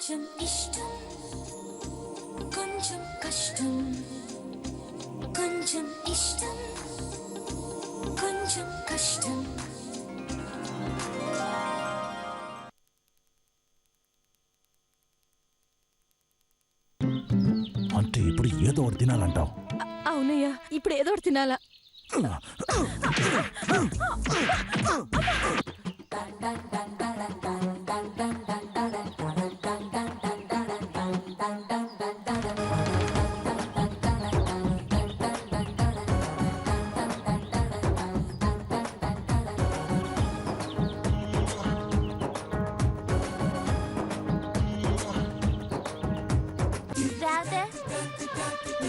కొంచెం ఇష్టం కొంచెం కష్టం కొంచెం ఇష్టం కొంచెం కష్టం అంటే ఇప్పుడు ఏదో ఒకటి తినాలంటావు? అవునయ్యా, ఇప్పుడు ఏదో ఒకటి తినాలా.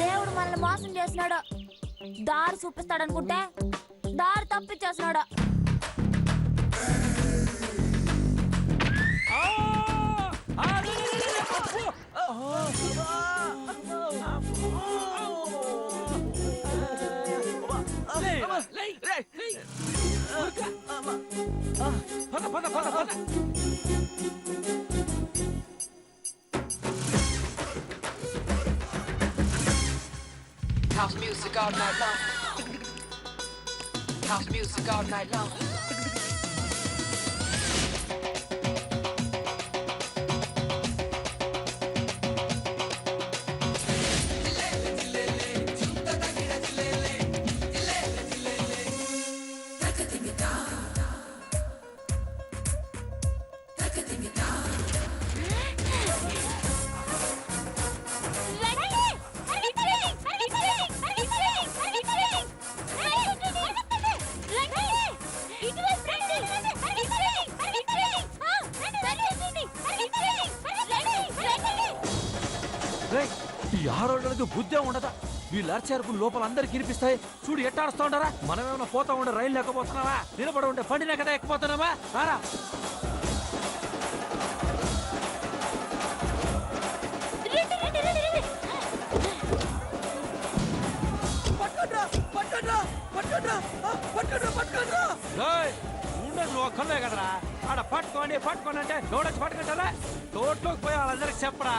దేవుడు మనల్ని మోసం చేసినాడు, దారి చూపిస్తాడనుకుంటే దారి తప్పించేసినాడు. House music all night long. House music all night long. ఈ ఆరోగ్యానికి బుద్ధే ఉండదా? వీళ్ళు అరిచేరుకు లోపల అందరికి వినిపిస్తాయి. చూడు ఎట్ట అరుస్తా ఉండరా? మనమేమన్నా పోతా ఉండే రైలు లేకపోతున్నావా? నిలబడి ఉండే పండినే కదా ఎక్కిపోతున్నావా? ఆరా ఉండదు ఒక్కలే కదరా. ఆడ పట్టుకోండి పట్టుకోండి అంటే లోడొచ్చి పట్టుకుంటారా? తోటలోకి పోయి వాళ్ళందరికి చెప్పరా.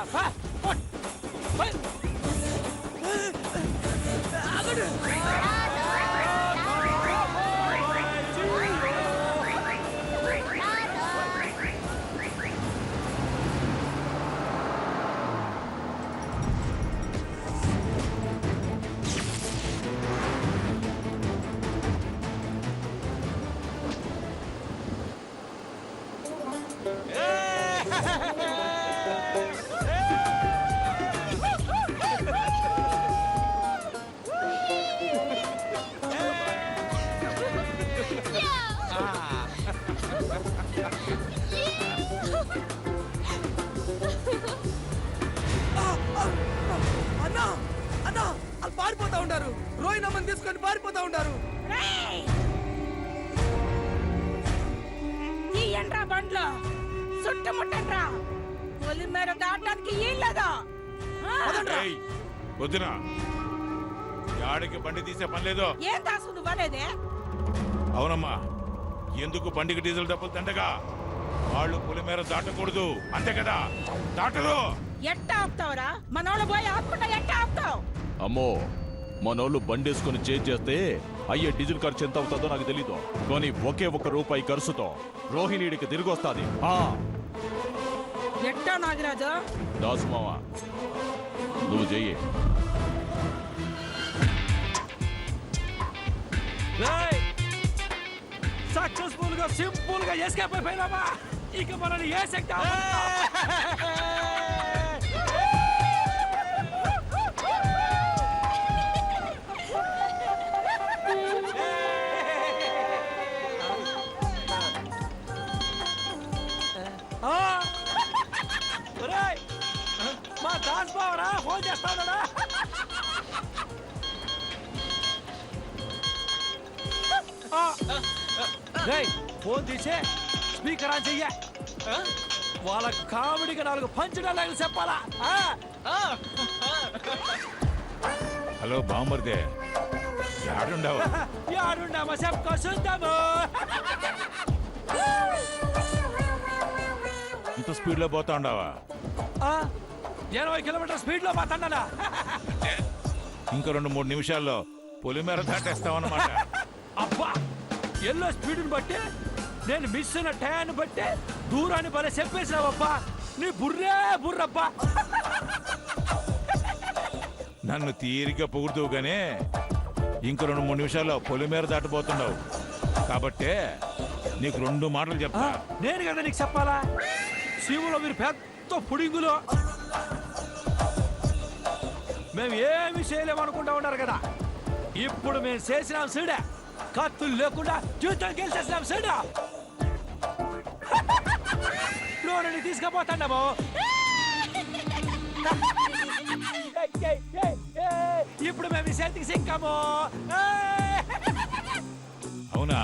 పారిపోతా ఉంటారు. రోహిణి అమ్మని తీసుకొని పారిపోతా ఉంటారు. తీయండ్రా బండ్లో చుట్టుముట్టండ్రా. పొలిమేర దాటానికి ఇల్లదా? వద్దునా, యాడికి బండి తీసే పని లేదు. ఏం దాసు నువ్వు అనేదే? అవునమ్మా, ఎందుకు బండికి డీజిల్ డబ్బులు తండగా? వాళ్ళు పొలిమేర దాటకూడదు అంతే కదా? దాటరు. ఎట్టా ఆపుతావురా? మనోళ్ళు పోయి ఆపుకుంటా ఎట్టా ఆపుతావు? అమ్మో, మనోళ్ళు బండేసుకుని చేస్తే అయ్యే డీజిల్ ఖర్చు ఎంత అవుతుందో నాకు తెలీదు. కానీ ఒకే ఒక్క రూపాయి ఖర్చుతో రోహిణీడికి తిరిగి వస్తుంది. ఎట్టా నాగరాజు? దాసుమావా, నువ్వు చెయ్యి. సక్సెస్ఫుల్ గా సింపుల్ గా ఎస్కేప్ అయిపోయినామా? ఇక మనల్ని ఏ శక్తి మా దాస్ బావరా ఫోన్ చేస్తాడా? ఫోన్ తీసే స్పీకర్ ఆన్ చెయ్య. వాళ్ళ కామెడీగా 4 పంచ్ డైలాగులు చెప్పాలా? హలో బామ్మర్దే, యాడుండవు? యాడుండామా చెప్పుకో చూద్దాము. ఇంత స్పీడ్ లో పోతా ఉండవా? 80 కిలోమీటర్ స్పీడ్ లో పోతాడా? ఇంకా 2-3 నిమిషాల్లో పొలిమేర దాటేస్తామన్నమాట. అబ్బా ఎల్లో స్పీడ్ని బట్టి నేను మిస్ అయిన టయాన్ని బట్టి దూరాన్ని భలే చెప్పేసావబ్బా. నీ బుర్రే బుర్రబ్బా. నన్ను తీరిగ్గా పొగుడుతావు గానీ ఇంక 2-3 నిమిషాల్లో పొలిమేర దాటబోతున్నావు కాబట్టే నీకు 2 మాటలు చెప్తా. నేను కదా నీకు చెప్పాలా? శివులో మీరు పెద్ద పుడింగులో మేము ఏమి చేయలేమనుకుంటా ఉన్నారు కదా. ఇప్పుడు మేము చేసినాం సీడా, కత్తులు లేకుండా జీవితం గెలిచేసినాం సీడా. లోనని తీసుకుపోతాండము. ఇప్పుడు మేము ఈ చేతికి సిక్కాము. అవునా?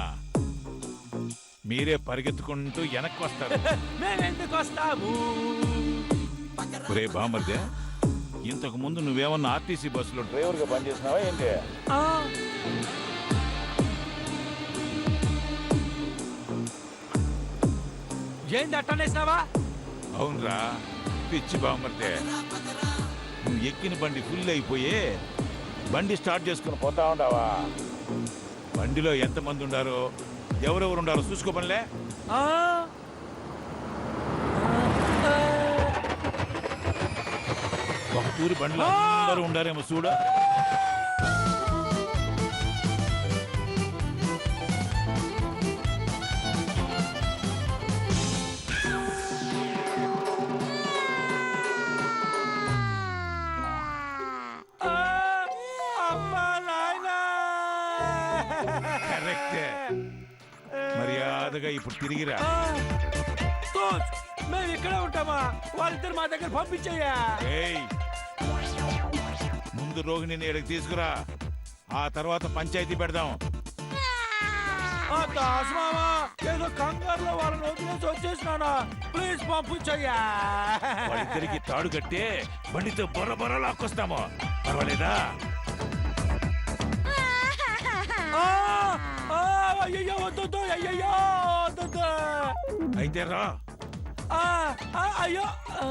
మీరే పరిగెత్తుకుంటూ వెనక్కి వస్తారు. మేమెందుకు వస్తాము? ఒరే బామర్దే, ఇంతకు ముందు నువ్వేమన్నా ఆర్టీసీ బస్సులో డ్రైవర్గా పనిచేసినావా ఏంటి? ఆ, ఏంది అట్టనేసినావా? అవునరా పిచ్చి బామర్దే, నువ్వు ఎక్కిన బండి ఫుల్ అయిపోయి బండి స్టార్ట్ చేసుకుని పోతా ఉండవా? బండిలో ఎంతమంది ఉండారో ఎవరెవరు ఉండారో చూసుకోపనిలే. ఆ, ఒక తూరి బండిలో అందరూ ఉండారేమో చూడ. అమ్మా నాయనా. కరెక్టే. మర్యాదగా ఇప్పుడు తిరిగిరా. కోచ్, మేము ఇక్కడే ఉంటామా? వాళ్ళిద్దరు మా దగ్గర పంపించయ్యా. ఏయ్, ముందు రోహిణిని ఇక్కడికి తీసుకురా, ఆ తర్వాత పంచాయతీ పెడదాం. ఆ దాస్ మామా, ఏదో కంగారులో వాళ్ళని వదిలేసి వచ్చేసినానా? ప్లీజ్ పంపించయ్యా. వాళ్ళిద్దరికి తాడు కట్టి బండితో బొర్ర బొర్ర లాక్కొస్తాము. పర్వాలేదా? ఆ, ఆ, అయ్యయ్యో వద్దు, అయ్యయ్యో వద్దు. అయితే రా. ఆ, ఆ, అయ్యో. ఆ,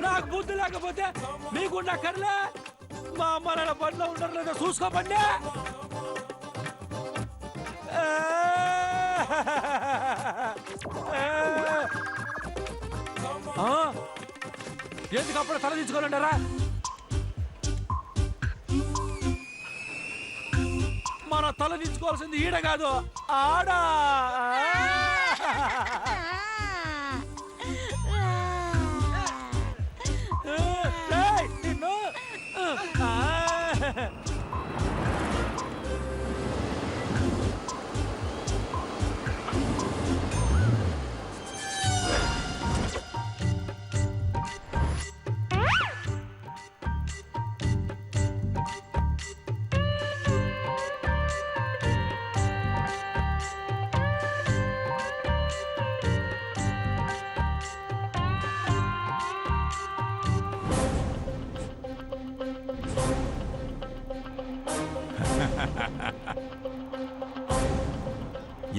నాకు బుద్ధి లేకపోతే మీకున్న కర్లే. మా అమ్మ నాన్న బండిలో ఉండరు లేదో చూసుకోబండి. ఎందుకు అప్పుడు తల తీసుకోవాలంటారా? మన తల దించుకోవాల్సింది ఈడ కాదు, ఆడ. ఏయ్, నిన్ను.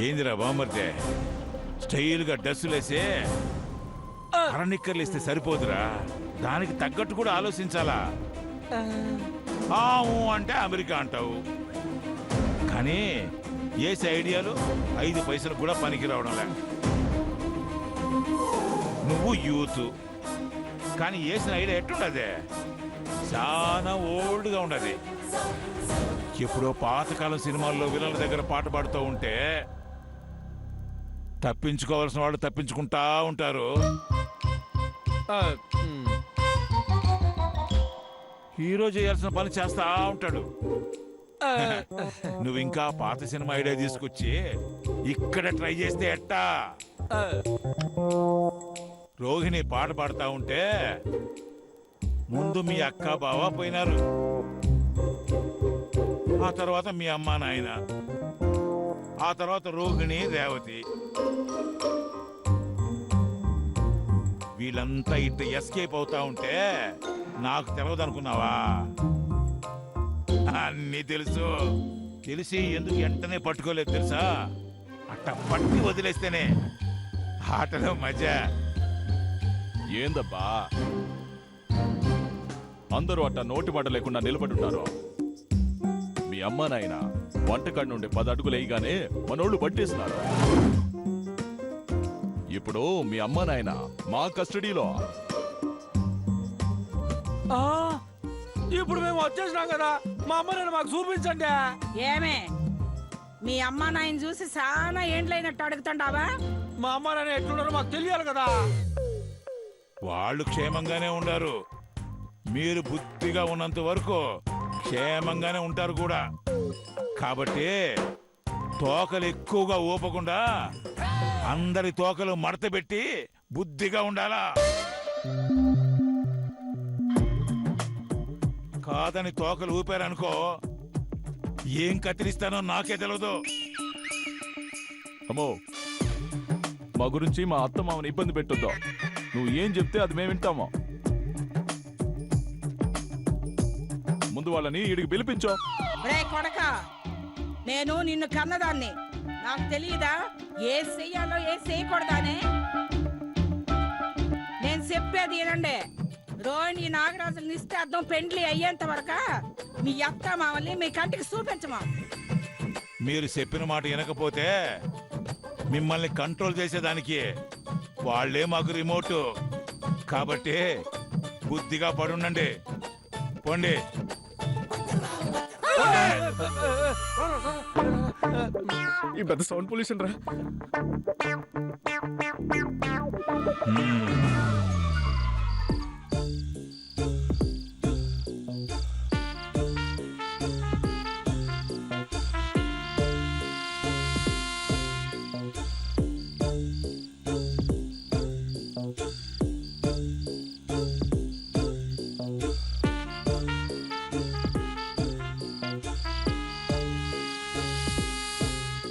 ఏందిరా బామర్దే, స్టైల్గా డ్రెస్సులేసి అరనిక్కర్లు ఇస్తే సరిపోదురా, దానికి తగ్గట్టు కూడా ఆలోచించాలా. అంటే అమెరికా అంటావు కానీ ఏసీ ఐడియాలు 5 పైసలకు కూడా పనికి రావడంలే. నువ్వు యూత్ కానీ వేసిన ఐడియా ఎట్టుండదే? చాలా ఓల్డ్గా ఉండదు. ఎప్పుడో పాతకాలం సినిమాల్లో విలన్ల దగ్గర పాట పాడుతూ ఉంటే తప్పించుకోవాల్సిన వాళ్ళు తప్పించుకుంటా ఉంటారు. హీరో చేయాల్సిన పని చేస్తా ఉంటాడు. నువ్వు ఇంకా పాత సినిమా ఐడియా తీసుకొచ్చి ఇక్కడ ట్రై చేస్తే ఎట్టా? రోహిణి పాట పాడుతా ఉంటే ముందు మీ అక్క బావ పోయినారు, ఆ తర్వాత మీ అమ్మ నాయన, ఆ తర్వాత రోహిణి రేవతి. వీళ్ళంతా ఇట్ట ఎస్కేప్ అవుతా ఉంటే నాకు తెలియదు అనుకున్నావా? అన్నీ తెలుసు. తెలిసి ఎందుకు వెంటనే పట్టుకోలేదు తెలుసా? అట్ట పట్టి వదిలేస్తేనే ఆటలో మజా. ఏందబ్బా అందరూ అట్ట నోటి మాట లేకుండా నిలబడున్నారు. మీ అమ్మ నాయన వంటకాడి నుండి 10 అడుగులు వేయగానే మనోళ్ళు పట్టేస్తున్నారు. ఇప్పుడు మీ అమ్మ నాయన మా కస్టడీలో. ఆ, ఇప్పుడు మేము వచ్చేసినాం కదా, మా అమ్మ నేను మాకు చూపించండి. ఏమే మీ అమ్మ నాయన చూసి చాలా ఏండ్లైనట్టు అడుగుతుండావా? మా అమ్మ నాన్న ఎట్లున్నారో మాకు తెలియాలి కదా. వాళ్ళు క్షేమంగానే ఉండారు. మీరు బుద్ధిగా ఉన్నంత వరకు క్షేమంగానే ఉంటారు కూడా. కాబట్టి తోకలు ఎక్కువగా ఊపకుండా అందరి తోకలు మడత పెట్టి బుద్ధిగా ఉండాలా. కాదని తోకలు ఊపారనుకో ఏం కత్తిరిస్తానో నాకే తెలియదు. అమ్మో మా గురించి మా అత్త మామని ఇబ్బంది పెట్టొద్దు. నువ్వు ఏం చెప్తే అది మేము వింటామో. ముందు వాళ్ళని ఈడికి పిలిపించో. రే కొడక, నేను నిన్ను కన్నదాన్ని. నాకు తెలియదా ఏ చెయ్యాలో ఏ చేయకూడదానే? నేను చెప్పేది ఏనండి, రోహిణి నాగరాజులు నిశ్చితార్థం పెండ్లి అయ్యేంత వరకు మీ అత్త మామల్ని మీ కంటికి చూపించమా. మీరు చెప్పిన మాట వినకపోతే మిమ్మల్ని కంట్రోల్ చేసేదానికి వాళ్ళే మాకు రిమోట్. కాబట్టి బుద్ధిగా పడుండండి. పోండి. ఈ పెద్ద సౌండ్ పొల్యూషన్ రా.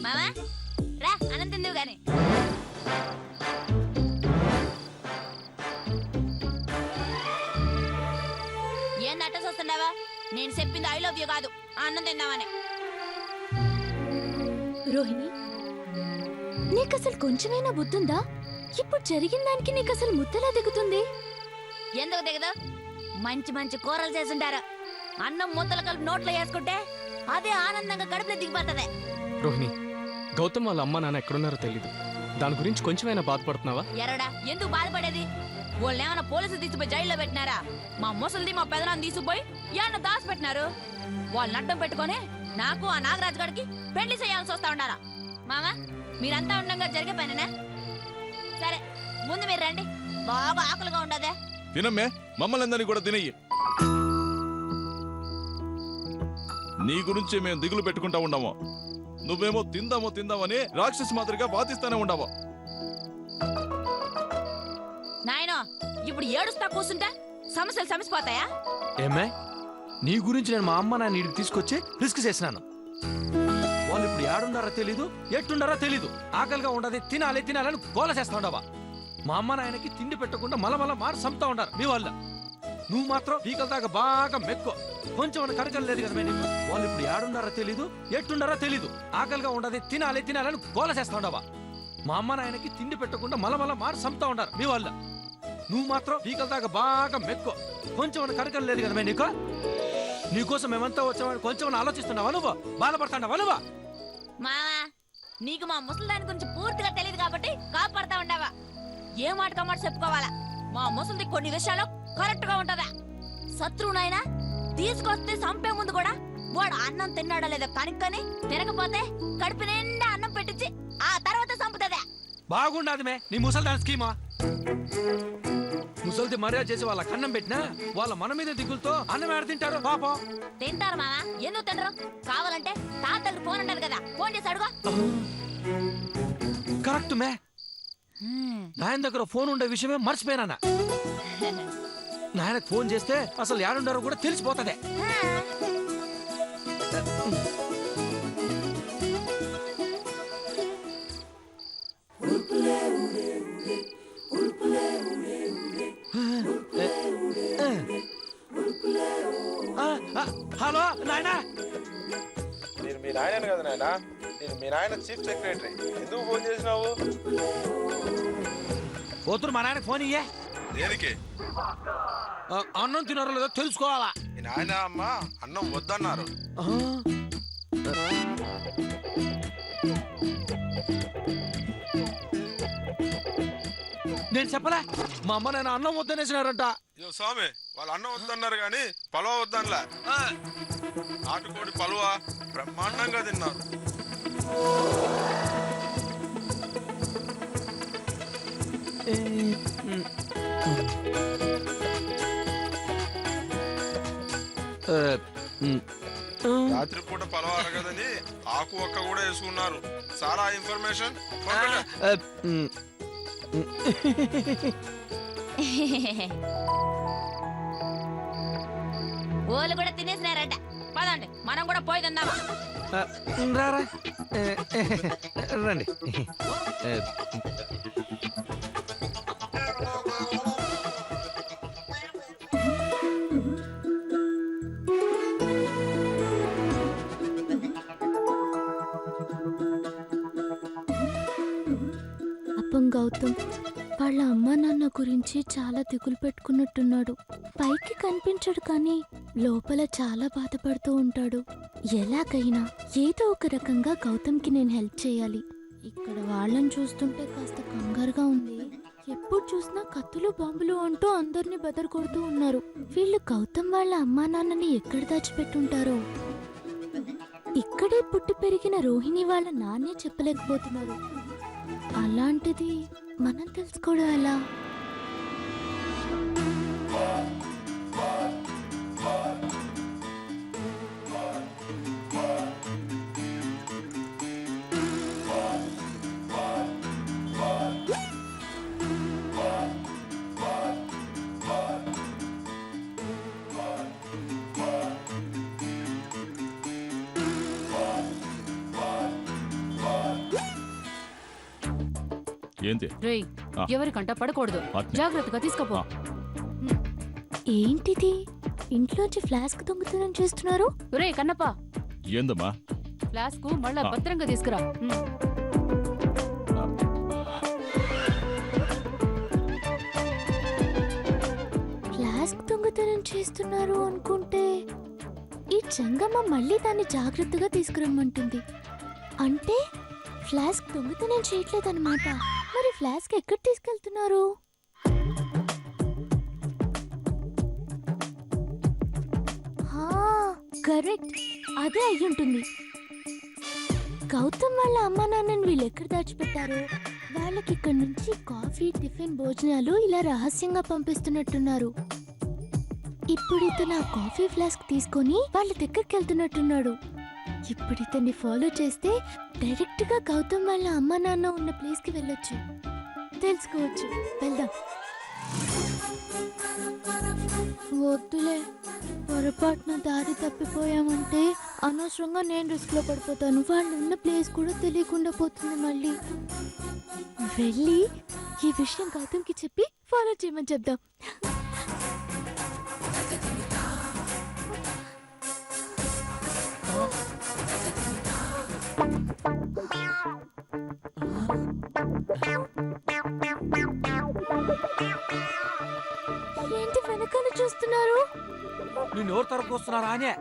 మామా రా, అన్నం తిందువు గాని. ఏం అట్ట చూస్తున్నావా? నేను చెప్పింది ఐ లవ్ యూ కాదు, అన్నం తిందామని. రోహిణి, నీకు అసలు కొంచెమైనా బుద్ధుందా? ఇప్పుడు జరిగిన దానికి నీకు అసలు ముద్దలా దిగుతుంది. ఎందుకు దిగదు? మంచి మంచి కూరలు చేసుంటారు. అన్నం ముద్దలు కలిపి నోట్లో వేసుకుంటే అదే ఆనందంగా కడుపులో దిగిపోతుంది. రోహిణి, గౌతమ్ వాళ్ళ అమ్మ నాన్న ఎక్కడున్నారో తెలీదు. దాని గురించి కొంచెమైనా బాధపడుతున్నావా? ఎరడా ఎందుకు బాధపడేది? వాళ్ళు ఏమైనా పోలీసులు తీసుకుపోయి జైల్లో పెట్టినారా? మా ముసలిది మా పెదనాన్ని తీసుకుపోయి ఏమన్నా దాచి పెట్టినారు. వాళ్ళని అడ్డం పెట్టుకొని నాకు ఆ నాగరాజు గారికి పెళ్లి చేయాల్సి వస్తా ఉండారా? మామా మీరంతా ఉండగా జరిగే పనేనా? సరే ముందు మీరు రండి, బాగా ఆకలిగా ఉండదే. తినమ్మే, మమ్మల్ని అందరినీ కూడా తినయ్యి. నీ గురించి మేము దిగులు పెట్టుకుంటా ఉండము. నువ్వేమో తిందామో తిందామని రాక్షసి మాదిరిగా బాధిస్తానే ఉండవు. నాయనో ఇప్పుడు ఏడుస్తా కూర్చుంటా సమస్యలు సమసిపోతాయా? ఏమే, నీ గురించి నేను మా అమ్మ నాన్న ఇంటికి తీసుకొచ్చి రిస్క్ చేసినాను. వాళ్ళు ఇప్పుడు ఏడుండారో తెలీదు, ఎట్టుండారో తెలీదు. ఆకలిగా ఉండదు, తినాలి తినాలని గోల చేస్తా ఉండవా? మా అమ్మ నాయనకి తిండి పెట్టకుండా మలమల మారి సంపుతా ఉండారు మీ వాళ్ళ. నువ్వు మాత్రం పీకల దాకా బాగా మెక్కో, కొంచెం కడకలు లేదు కదా నీకు. వాళ్ళు ఇప్పుడు ఏడుండారో తెలీదు, ఎట్టుండారో తెలీదు. ఆకలిగా ఉండదు, తినాలి తినాలని గోల చేస్తా ఉండవా? మా అమ్మ నాయనకి తిండి పెట్టకుండా మలమల మారి సంపుతా ఉండారు మీ వాళ్ళ. నువ్వు మాత్రం పీకల దాకా బాగా మెక్కో, కొంచెం కడకలు లేదు కదా నీకు. నీకోసం మేమంతా వచ్చామని కొంచెం ఆలోచిస్తున్నావా నువ్వు? బాధపడుతున్నావా నువ్వు? మావా నీకు మా ముసలిదాని గురించి పూర్తిగా తెలియదు కాబట్టి కాపాడుతా ఉండవా? ఏ మాట కమాట చెప్పుకోవాలా? మా ముసలిది కొన్ని విషయాలు కరెక్ట్ గా ఉంటదా? శత్రువునైనా తీసుకొస్తే చంపే ముందు కూడా వాడు అన్నం తిన్నాడో లేదో కనుక్కొని తినకపోతే కడుపు నిండా అన్నం పెట్టించి ఆ తర్వాత చంపుతుందా? బాగుండదు మే నీ ముసలిదాని స్కీమా. ముసలిది మర్యాద చేసి వాళ్ళ కన్నం పెట్టినా వాళ్ళ మన మీద దిగులతో అన్నం ఏడ తింటారు పాపం. తింటారు మావా, ఎందుకు తినరు? కావాలంటే తాతలకు ఫోన్ ఉండాలి కదా, ఫోన్ చేసి అడుగు. కరెక్ట్ మే, నాయన దగ్గర ఫోన్ ఉండే విషయమే మర్చిపోయినా. నాయనకు ఫోన్ చేస్తే అసలు ఏడుండారో కూడా తెలిసిపోతుంది. హలో నాయనా, నేను మీ నాయన నాయనా నేను మీ నాయన చీఫ్ సెక్రటరీ. ఎందుకు ఫోన్ చేసినావు? పోతురు మా నాయనకు ఫోన్ ఇయ్యే. దేనికి? అన్నం తినారో లేదో తెలుసుకోవాలా. మీ నాయన అమ్మ అన్నం వద్దన్నారు. నేను చెప్పలే, మా అమ్మ నేను అన్నం వద్దనేసినారంట. అయ్యో స్వామి, వాళ్ళు అన్నం వద్దన్నారు కానీ పలవ వద్దనలే. నాటుకోడి పలువ బ్రహ్మాండంగా తిన్నారు. రాత్రిపూట పలవ అరగదని ఆకు ఒక్క కూడా వేసుకున్నారు. చాలా ఇన్ఫర్మేషన్. ఓలు కూడా తినేసినారట. పదండి మనం కూడా పోయి తిందామా. రారా రండి. అప్పం గౌతమ్ వాళ్ళ అమ్మా నాన్న గురించి చాలా దిగులు పెట్టుకున్నట్టున్నాడు. పైకి కనిపించడు కానీ లోపల చాలా బాధపడుతూ ఉంటాడు. ఎలాగైనా ఏదో ఒక రకంగా గౌతమ్కి నేను హెల్ప్ చేయాలి. ఇక్కడ వాళ్ళని చూస్తుంటే కాస్త కంగారుగా ఉంది. ఎప్పుడు చూసినా కత్తులు బాంబులు అంటూ అందరినీ బెదరకొడుతూ ఉన్నారు. వీళ్ళు గౌతమ్ వాళ్ళ అమ్మా నాన్నని ఎక్కడ దాచిపెట్టుంటారో. ఇక్కడే పుట్టి పెరిగిన రోహిణి వాళ్ళ నాన్నే చెప్పలేకపోతున్నారు. అలాంటిది మనం తెలుసుకోవడం ఎలా? ఏంటి? రేయ్, ఆ. ఎవరికంట పడకూడదు, అట్నే. జాగ్రత్తగా తీసుకపో. ఏంటిది? ఇంట్లోంచి ఫ్లాస్క్ దొంగతనం చేస్తున్నారు. రే కన్నప్ప, ఏందమ్మా? ఫ్లాస్క్ మళ్ళా ఆ. భద్రంగా తీసుకురా. ఫ్లాస్క్ దొంగతనం చేస్తున్నారు అనుకుంటే ఈ చెంగమ్మ మళ్ళీ దాన్ని జాగ్రత్తగా తీసుకురమ్మంటుంది. అంటే ఫ్లాస్క్ దొంగతనం చేయట్లేదన్నమాట. మరి ఫ్లాస్క్ ఎక్కడ తీసుకెళ్తున్నారు? కరెక్ట్, అదే అయ్యుంటుంది. గౌతమ్ వాళ్ళ అమ్మా నాన్నని వీళ్ళు ఎక్కడ దాచిపెట్టారు? వాళ్ళకి ఇక్కడ నుంచి కాఫీ, టిఫిన్, భోజనాలు ఇలా రహస్యంగా పంపిస్తున్నట్టున్నారు. ఇప్పుడు ఇతను ఆ కాఫీ ఫ్లాస్క్ తీసుకొని వాళ్ళ దగ్గరికి వెళ్తున్నట్టున్నాడు. ఇప్పుడు ఇతన్ని ఫాలో చేస్తే డైరెక్ట్ గా గౌతమ్ వాళ్ళ అమ్మా నాన్న ఉన్న ప్లేస్ కి వెళ్ళొచ్చు, తెలుసుకోవచ్చు. వెళ్దాం. వద్దులే, పొరపాటున దారి తప్పిపోయామంటే అనవసరంగా నేను రిస్క్ లో పడిపోతాను. వాళ్ళు ఉన్న ప్లేస్ కూడా తెలియకుండా పోతుంది. మళ్ళీ వెళ్ళి ఈ విషయం గౌతమ్కి చెప్పి ఫాలో చేయమని చెప్దాం. ఏంటి వెనకాల చూస్తున్నారు? నేను ఎవరు తరపు వస్తున్నారా అనే?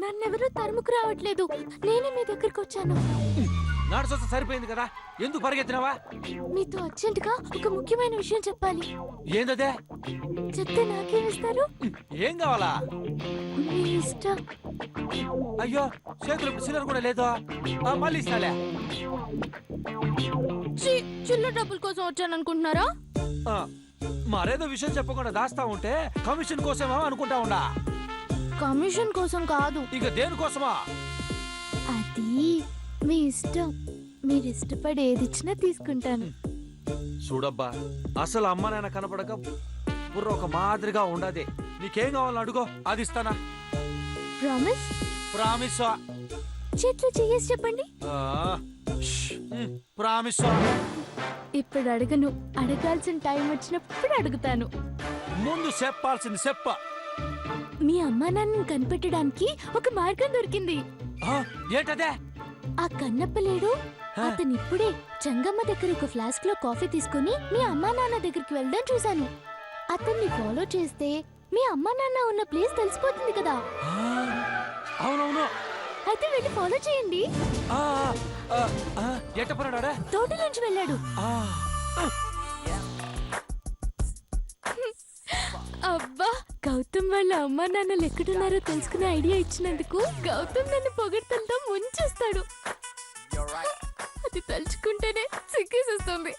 నన్నెవరూ తరుముకు రావట్లేదు, నేనే మీ దగ్గరకు వచ్చాను. నడుచొస్తే సరిపోయింది కదా, ఎందుకు పరిగెత్తినావా? మీతో అర్జెంట్ గా ఒక ముఖ్యమైన విషయం చెప్పాలి. ఏందదే? చెప్తే నాకేమిస్తారు? ఏం కావాలా? మీ ఇష్టం. అయ్యో, చేతులు చిల్లర కూడా లేదు. మళ్ళీ ఇస్తాలే. చిల్లర డబ్బుల కోసం వచ్చాను అనుకుంటున్నారా? మరేదో విషయం చెప్పకుండా దాస్తా ఉంటే కమిషన్ కోసమా అనుకుంటా ఉండా. కమిషన్ కోసం కాదు. ఇక దేనికోసమా? అది మీ ఇష్టం. మీరు ఇష్టపడి ఏది ఇచ్చినా తీసుకుంటాను. చూడబ్బా, అసలు అమ్మ నాన్న కనపడక బుర్ర ఒక మాదిరిగా ఉండదే. నీకేం కావాలని అడుగో, అది ఇస్తానా. ప్రామిస్? ప్రామిస్. చేతిలో చేసి చెప్పండి. ప్రామిస్. ఇప్పుడు అడగను, అడగాల్సిన టైం వచ్చినప్పుడు అడుగుతాను. ముందు చెప్పాల్సింది చెప్ప. మీ అమ్మా నాన్నని కనిపెట్టడానికి ఒక మార్గం దొరికింది. ఏంటదే? ఆ కన్నప్ప లేడు, అతను ఇప్పుడే చంగమ్మ దగ్గర ఒక ఫ్లాస్క్ లో కాఫీ తీసుకుని మీ అమ్మా నాన్న దగ్గరికి వెళ్ళడం చూశాను. అతన్ని ఫాలో చేస్తే మీ అమ్మా నాన్న ఉన్న ప్లేస్ తెలిసిపోతుంది కదా. అవునవును. అయితే వెళ్ళి ఫాలో చేయండి. ఎట్టపరాడా? తోటలోంచి వెళ్ళాడు. అబ్బా, గౌతమ్ వాళ్ళ అమ్మా నాన్నలు ఎక్కడున్నారో తెలుసుకునే ఐడియా ఇచ్చినందుకు గౌతమ్ నన్ను పొగడ్తలతో ముంచేస్తాడు. అది తలుచుకుంటేనే సిగ్గేసేస్తుంది.